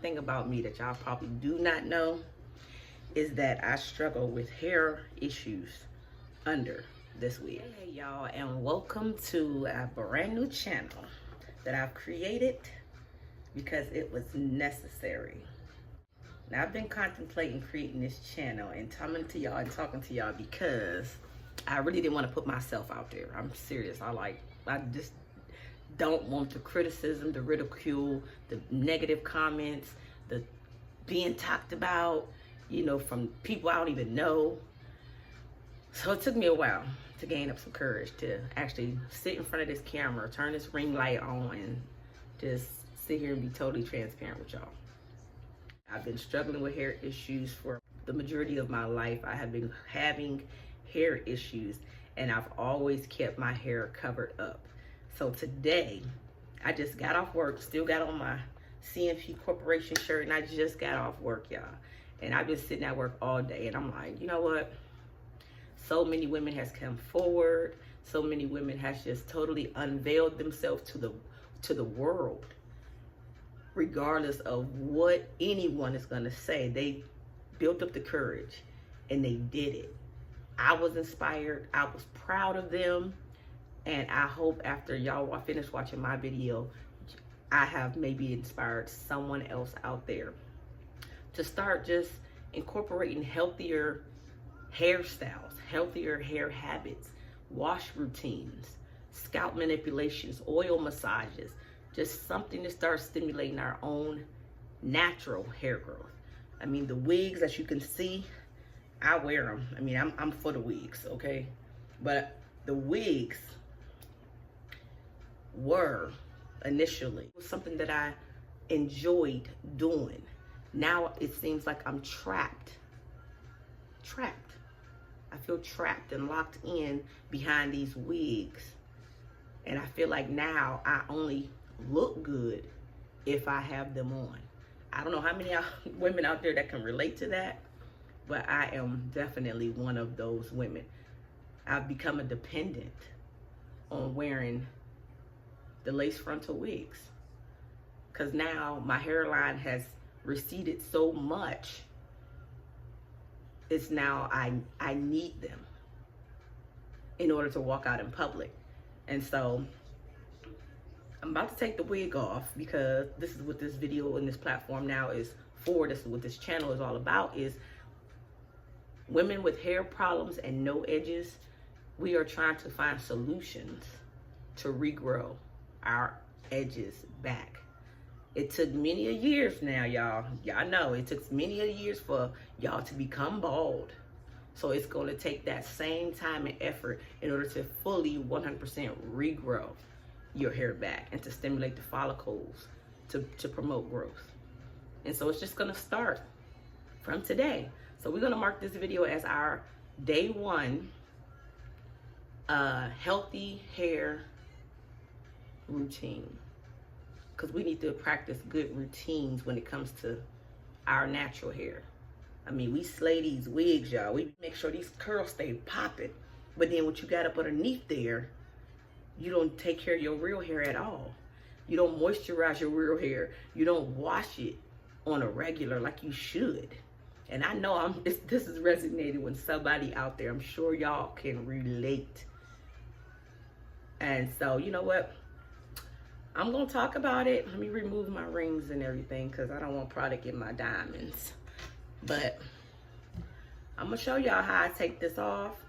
thing about me that y'all probably do not know is that I struggle with hair issues under this wig. Hey y'all, and welcome to a brand new channel that I've created because it was necessary. Now I've been contemplating creating this channel and coming to y'all and talking to y'all because I really didn't want to put myself out there. I'm serious. I just don't want the criticism, the ridicule, the negative comments, the being talked about, you know, from people I don't even know. So it took me a while to gain up some courage to actually sit in front of this camera, turn this ring light on, and just sit here and be totally transparent with y'all. I've been struggling with hair issues for the majority of my life. I have been having hair issues, and I've always kept my hair covered up. So today, I just got off work, still got on my CNP Corporation shirt, and I just got off work, y'all. And I've been sitting at work all day, and I'm like, you know what? So many women has come forward. So many women has just totally unveiled themselves to the world, regardless of what anyone is gonna say. They built up the courage, and they did it. I was inspired. I was proud of them. And I hope after y'all finish watching my video, I have maybe inspired someone else out there to start just incorporating healthier hairstyles, healthier hair habits, wash routines, scalp manipulations, oil massages, just something to start stimulating our own natural hair growth. I mean, the wigs, as you can see, I wear them. I mean, I'm for the wigs, okay? But the wigs were initially something that I enjoyed doing. Now it seems like I'm trapped. I feel trapped and locked in behind these wigs. And I feel like now I only look good if I have them on. I don't know how many women out there that can relate to that, but I am definitely one of those women. I've become a dependent on wearing the lace frontal wigs, because now my hairline has receded so much. It's now I need them in order to walk out in public. And so I'm about to take the wig off, because this is what this video and this platform now is for. This is what this channel is all about, is women with hair problems and no edges. We are trying to find solutions to regrow our edges back. It took many a years now, y'all. Y'all know it took many a years for y'all to become bald. So it's going to take that same time and effort in order to fully 100% regrow your hair back and to stimulate the follicles to promote growth. And so it's just going to start from today. So we're going to mark this video as our day one healthy hair routine, because we need to practice good routines when it comes to our natural hair. I mean, we slay these wigs, y'all. We make sure these curls stay popping, but then what you got up underneath there, you don't take care of your real hair at all. You don't moisturize your real hair. You don't wash it on a regular like you should. And I know this is resonating with somebody out there. I'm sure y'all can relate. And so, you know what? I'm gonna talk about it. Let me remove my rings and everything, because I don't want product in my diamonds. But I'm gonna show y'all how I take this off.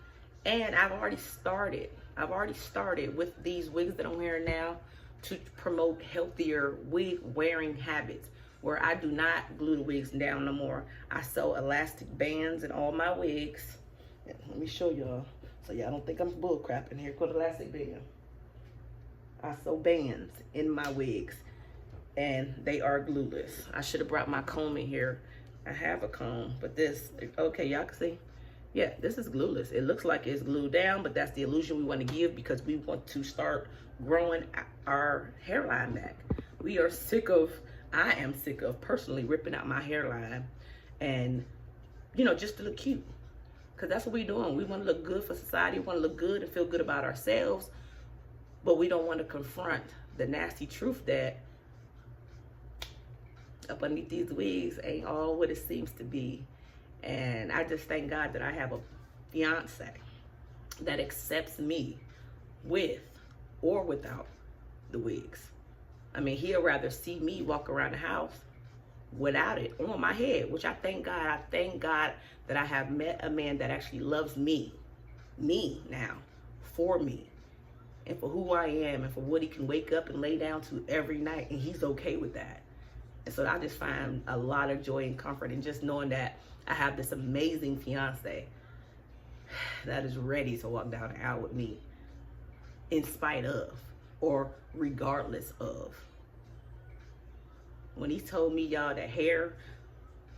And I've already started with these wigs that I'm wearing now to promote healthier wig wearing habits, where I do not glue the wigs down no more. I sew elastic bands in all my wigs. Let me show y'all, so y'all don't think I'm bull crapping here. Put elastic band. I sew bands in my wigs, and they are glueless. I should have brought my comb in here. I have a comb, but this, okay, y'all can see. Yeah, this is glueless. It looks like it's glued down, but that's the illusion we want to give, because we want to start growing our hairline back. I am sick of personally ripping out my hairline and, you know, just to look cute. Because that's what we're doing. We want to look good for society. We want to look good and feel good about ourselves. But we don't want to confront the nasty truth that up underneath these wigs ain't all what it seems to be. And I just thank God that I have a fiance that accepts me with or without the wigs. I mean, he'll rather see me walk around the house without it on my head, which I thank God. I thank God that I have met a man that actually loves me now, for me, and for who I am, and for what he can wake up and lay down to every night, and he's okay with that. And so I just find a lot of joy and comfort in just knowing that I have this amazing fiance that is ready to walk down the aisle with me in spite of or regardless of. When he told me, y'all, that hair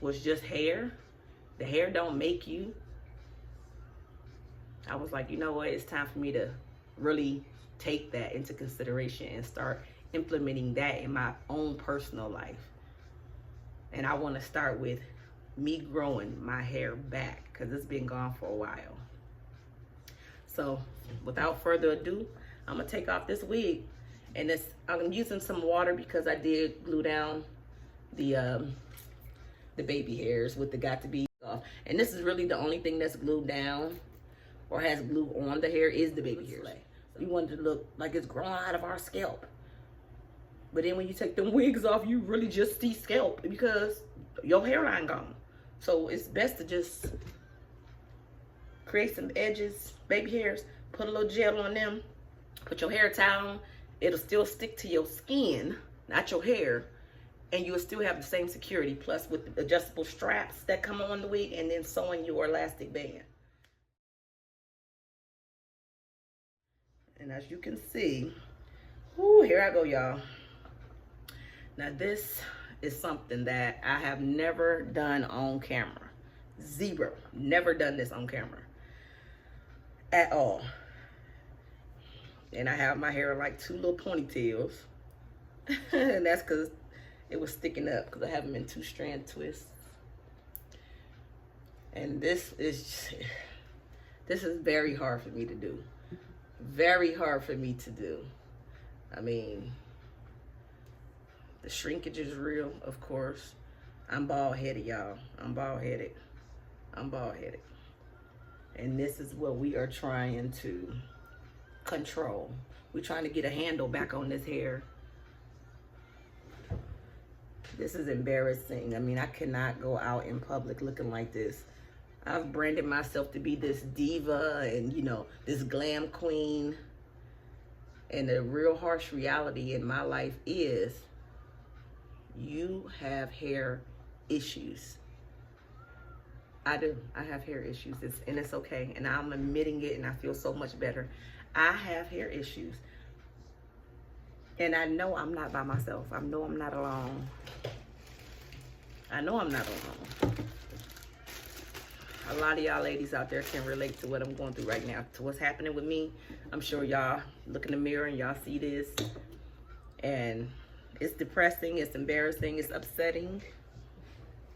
was just hair, the hair don't make you, I was like, you know what, it's time for me to really take that into consideration and start implementing that in my own personal life. And I want to start with me growing my hair back, because it's been gone for a while. So without further ado, I'm gonna take off this wig, and I'm using some water because I did glue down the baby hairs with the got to be off. And this is really the only thing that's glued down or has glue on the hair is the baby hairs. We want it to look like it's growing out of our scalp. But then when you take them wigs off, you really just see scalp because your hairline gone. So it's best to just create some edges, baby hairs, put a little gel on them, put your hair tie on. It'll still stick to your skin, not your hair, and you'll still have the same security, plus with the adjustable straps that come on the wig, and then sewing your elastic band. And as you can see, ooh, here I go, y'all. Now this is something that I have never done on camera. Zero. Never done this on camera at all. And I have my hair like two little ponytails. And that's because it was sticking up, because I have them in 2-strand twists. And this is very hard for me to do. Very hard for me to do. I mean, the shrinkage is real, of course. I'm bald-headed, y'all. I'm bald-headed. I'm bald-headed. And this is what we are trying to control. We're trying to get a handle back on this hair. This is embarrassing. I mean, I cannot go out in public looking like this. I've branded myself to be this diva and, you know, this glam queen. And the real harsh reality in my life is you have hair issues. I do. I have hair issues, and it's okay. And I'm admitting it, and I feel so much better. I have hair issues. And I know I'm not by myself. I know I'm not alone. I know I'm not alone. A lot of y'all ladies out there can relate to what I'm going through right now, to what's happening with me. I'm sure y'all look in the mirror and y'all see this. And it's depressing, it's embarrassing, it's upsetting.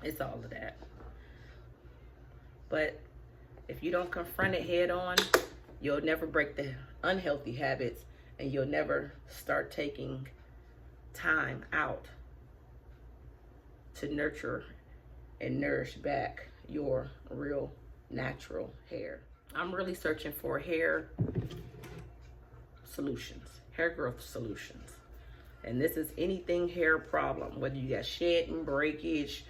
It's all of that. But if you don't confront it head on, you'll never break the unhealthy habits, and you'll never start taking time out to nurture and nourish back your real natural hair. I'm really searching for hair solutions, hair growth solutions. And this is anything hair problem, whether you got shedding, breakage,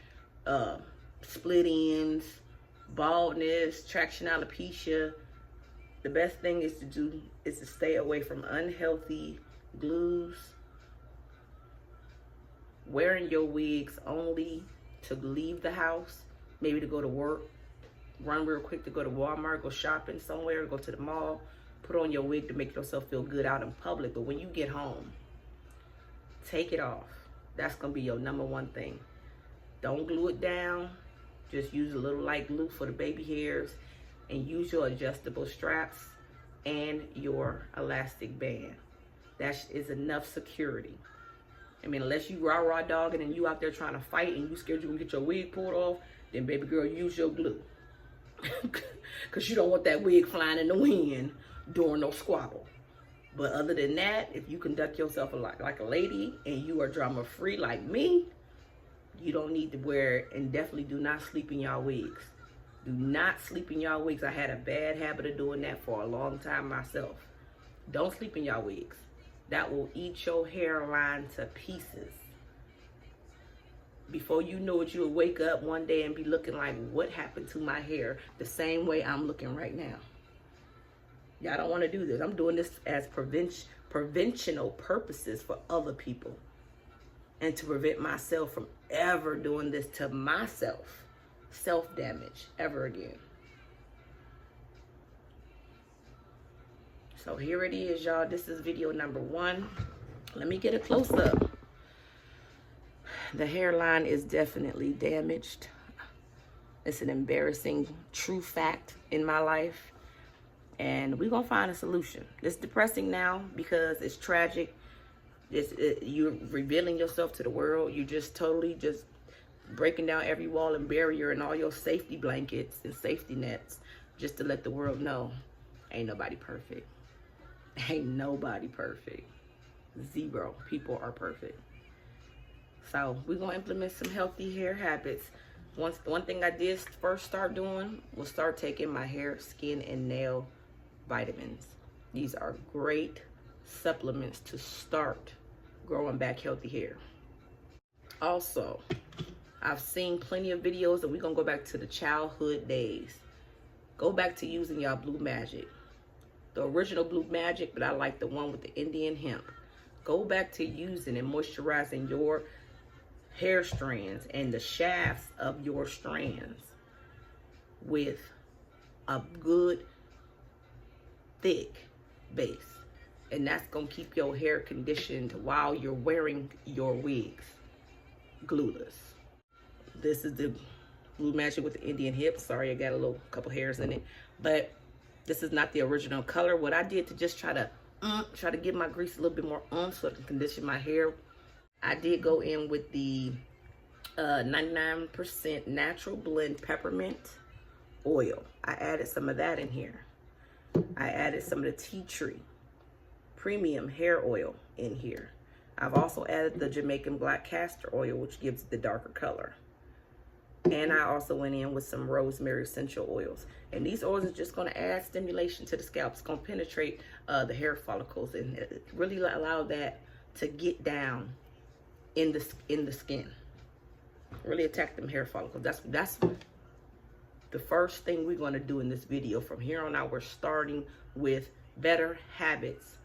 split ends, baldness, traction alopecia. The best thing is to stay away from unhealthy glues, wearing your wigs only to leave the house, maybe to go to work, run real quick to go to Walmart, go shopping somewhere, go to the mall, put on your wig to make yourself feel good out in public. But when you get home, take it off. That's gonna be your #1 thing. Don't glue it down. Just use a little light glue for the baby hairs, and use your adjustable straps and your elastic band. That is enough security. I mean, unless you rah-rah dogging and you out there trying to fight and you scared you're gonna get your wig pulled off, then baby girl, use your glue. Because you don't want that wig flying in the wind during no squabble. But other than that, if you conduct yourself like a lady and you are drama free like me, You don't need to wear it, and definitely do not sleep in y'all wigs. Do not sleep in y'all wigs. I had a bad habit of doing that for a long time myself. Don't sleep in y'all wigs. That will eat your hairline to pieces. Before you know it, you'll wake up one day and be looking like, what happened to my hair? The same way I'm looking right now. Y'all don't want to do this. I'm doing this as preventional purposes for other people, and to prevent myself from ever doing this to myself, self-damage, ever again. So here it is, y'all. This is video number 1. Let me get a close-up. The hairline is definitely damaged. It's an embarrassing true fact in my life. And we're going to find a solution. It's depressing now because it's tragic. You're revealing yourself to the world. You're just totally just breaking down every wall and barrier and all your safety blankets and safety nets just to let the world know ain't nobody perfect. Ain't nobody perfect. Zero people are perfect. So we're going to implement some healthy hair habits. One thing I did first start doing was start taking my hair, skin, and nail vitamins. These are great supplements to start growing back healthy hair. Also, I've seen plenty of videos, and we're going to go back to the childhood days. Go back to using y'all Blue Magic. The original Blue Magic, but I like the one with the Indian hemp. Go back to using and moisturizing your hair strands and the shafts of your strands with a good thick base, and that's gonna keep your hair conditioned while you're wearing your wigs glueless. This is the Blue Magic with the Indian hip. Sorry, I got a couple hairs in it, but this is not the original color. What I did to just try to give my grease a little bit more so I can condition my hair, I did go in with the 99% natural blend peppermint oil. I added some of that in here. I added some of the tea tree premium hair oil in here. I've also added the Jamaican black castor oil, which gives the darker color. And I also went in with some rosemary essential oils. And these oils are just going to add stimulation to the scalp. It's going to penetrate the hair follicles and really allow that to get down in the skin. Really attack them hair follicles. That's the first thing we're going to do in this video. From here on out, we're starting with better habits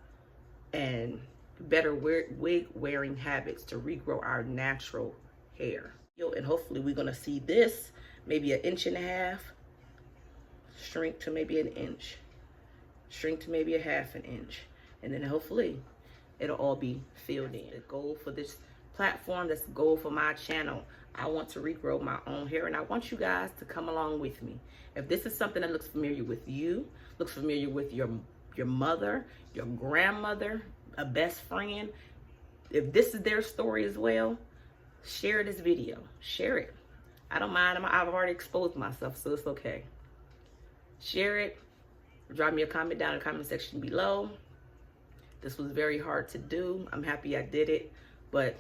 and better wig wearing habits to regrow our natural hair. And hopefully we're going to see this maybe 1.5 inches shrink to maybe 1 inch, shrink to maybe 1/2 inch, and then hopefully it'll all be filled in. The goal for this platform, that's the goal for my channel. I want to regrow my own hair, and I want you guys to come along with me. If this is something that looks familiar with you, looks familiar with your mother, your grandmother, a best friend, if this is their story as well, share this video. Share it. I don't mind. I've already exposed myself, so it's okay. Share it. Drop me a comment down in the comment section below. This was very hard to do. I'm happy I did it, but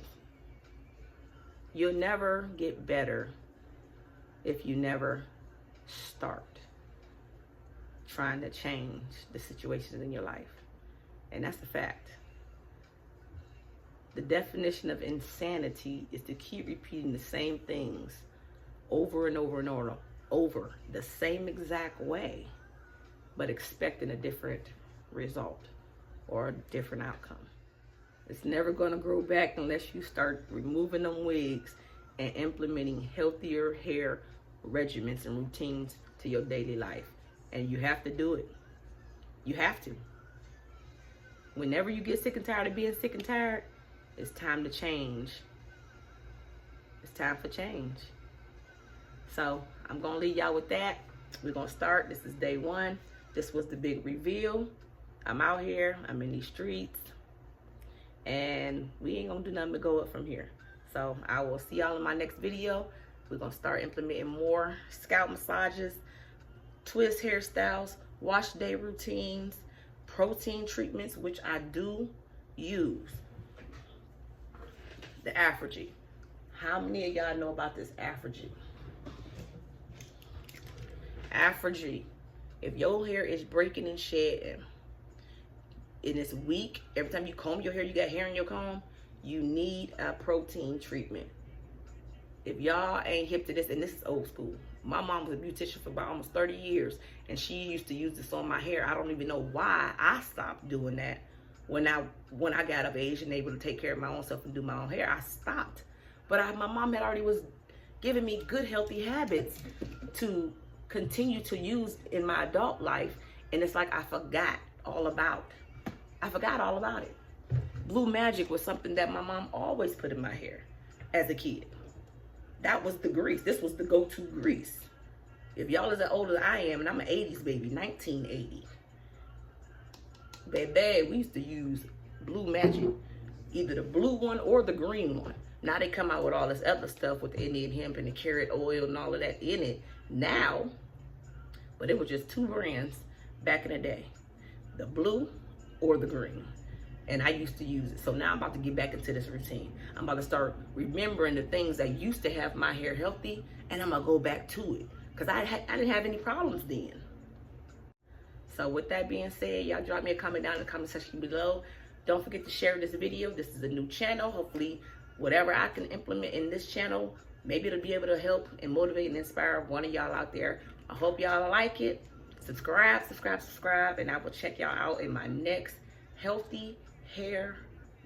you'll never get better if you never start trying to change the situations in your life. And that's a fact. The definition of insanity is to keep repeating the same things over and over and over the same exact way, but expecting a different result or a different outcome. It's never going to grow back unless you start removing them wigs and implementing healthier hair regimens and routines to your daily life. And you have to do it. You have to. Whenever you get sick and tired of being sick and tired, it's time to change. It's time for change. So I'm going to leave y'all with that. We're going to start. This is day 1. This was the big reveal. I'm out here. I'm in these streets. And we ain't going to do nothing but go up from here. So I will see y'all in my next video. We're going to start implementing more scalp massages, twist hairstyles, wash day routines, protein treatments, which I do use. The Afrogy, How many of y'all know about this Afrogy? Afrogy. If your hair is breaking and shedding, and it's weak, every time you comb your hair, you got hair in your comb, you need a protein treatment. If y'all ain't hip to this, and this is old school. My mom was a beautician for about almost 30 years, and she used to use this on my hair. I don't even know why I stopped doing that. When I got of age and able to take care of my own self and do my own hair, I stopped. But my mom had already was giving me good, healthy habits to continue to use in my adult life, and it's like I forgot all about it. Blue Magic was something that my mom always put in my hair as a kid. That was the grease. This was the go-to grease. If y'all is as old as I am, and I'm an 80s baby, 1980. Baby, we used to use Blue Magic, either the blue one or the green one. Now they come out with all this other stuff with the Indian hemp and the carrot oil and all of that in it now. But it was just two brands back in the day, the blue or the green. And I used to use it. So now I'm about to get back into this routine. I'm about to start remembering the things that used to have my hair healthy, and I'm gonna go back to it. Because I didn't have any problems then. So with that being said, y'all drop me a comment down in the comment section below. Don't forget to share this video. This is a new channel. Hopefully, whatever I can implement in this channel, maybe it'll be able to help and motivate and inspire one of y'all out there. I hope y'all like it. Subscribe, and I will check y'all out in my next healthy hair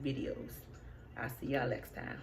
videos. I'll see y'all next time.